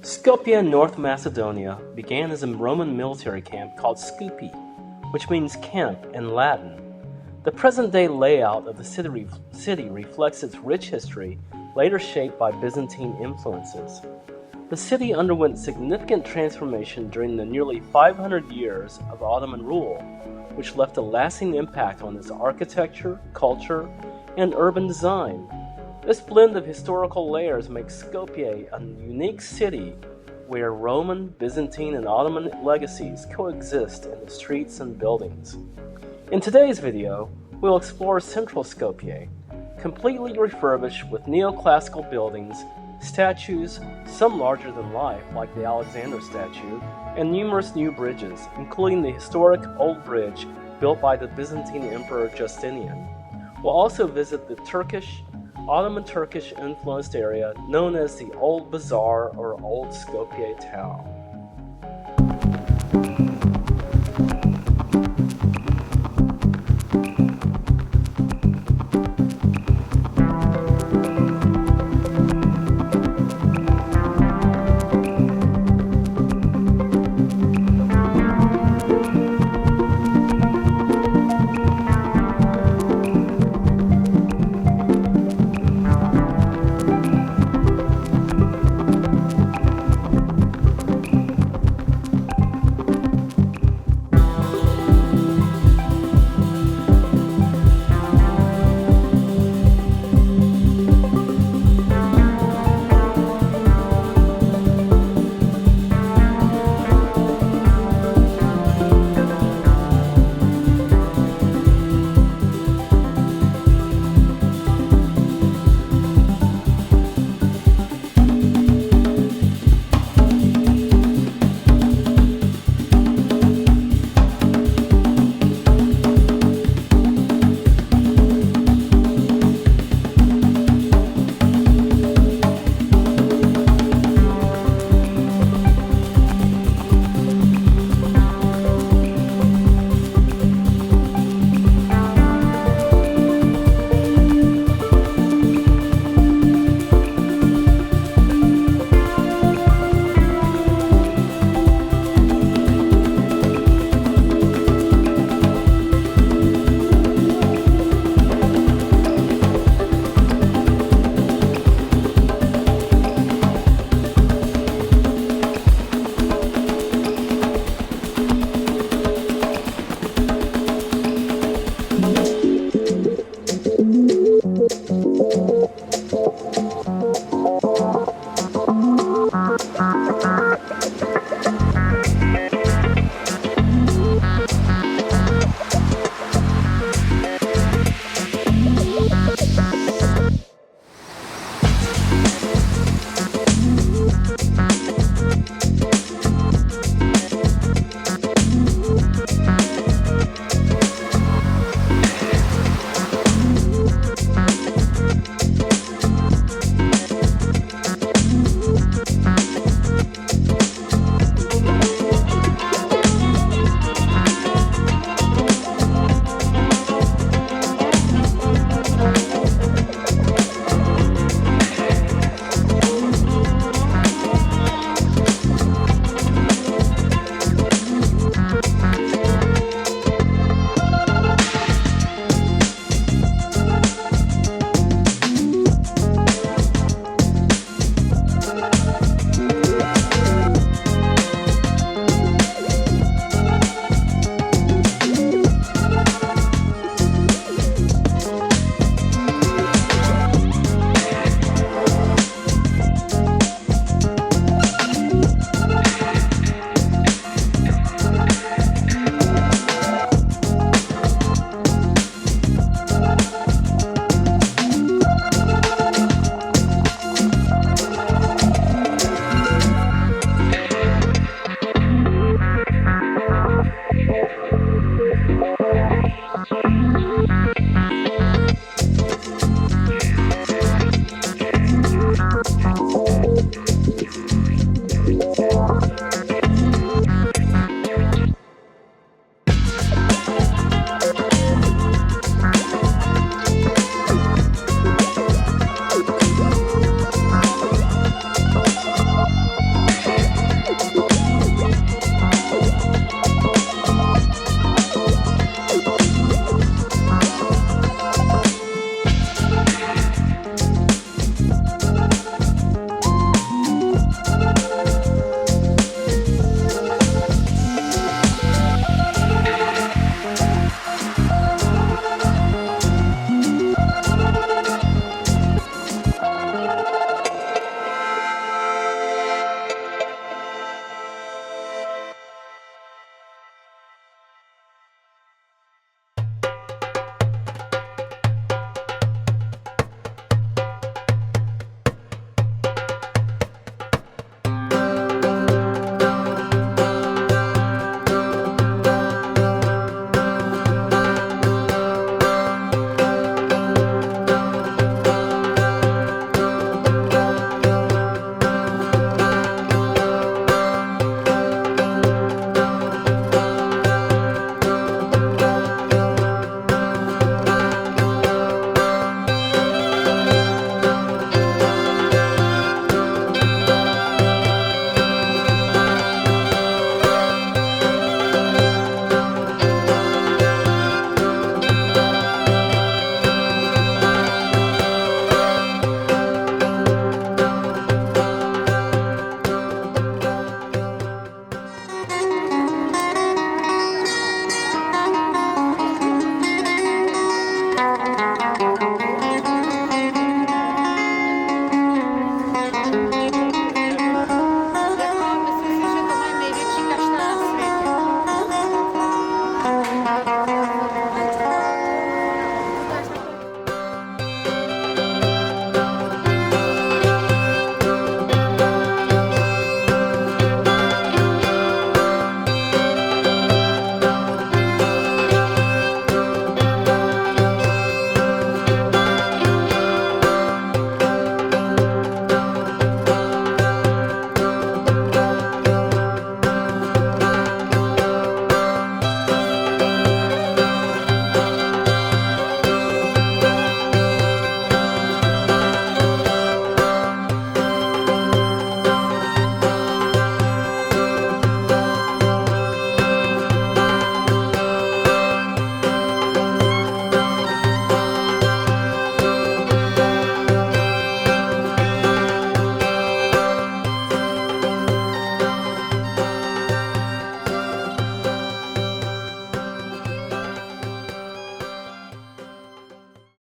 Skopje, North Macedonia, began as a Roman military camp called Scupi, which means camp in Latin. The present-day layout of the city reflects its rich history, later shaped by Byzantine influences. The city underwent significant transformation during the nearly 500 years of Ottoman rule, which left a lasting impact on its architecture, culture, and urban design. This blend of historical layers makes Skopje a unique city where Roman, Byzantine, and Ottoman legacies coexist in the streets and buildings. In today's video, we'll explore central Skopje, completely refurbished with neoclassical buildings, statues, some larger than life like the Alexander statue, and numerous new bridges, including the historic Old Bridge built by the Byzantine Emperor Justinian. We'll also visit the Ottoman Turkish influenced area known as the Old Bazaar or Old Skopje town.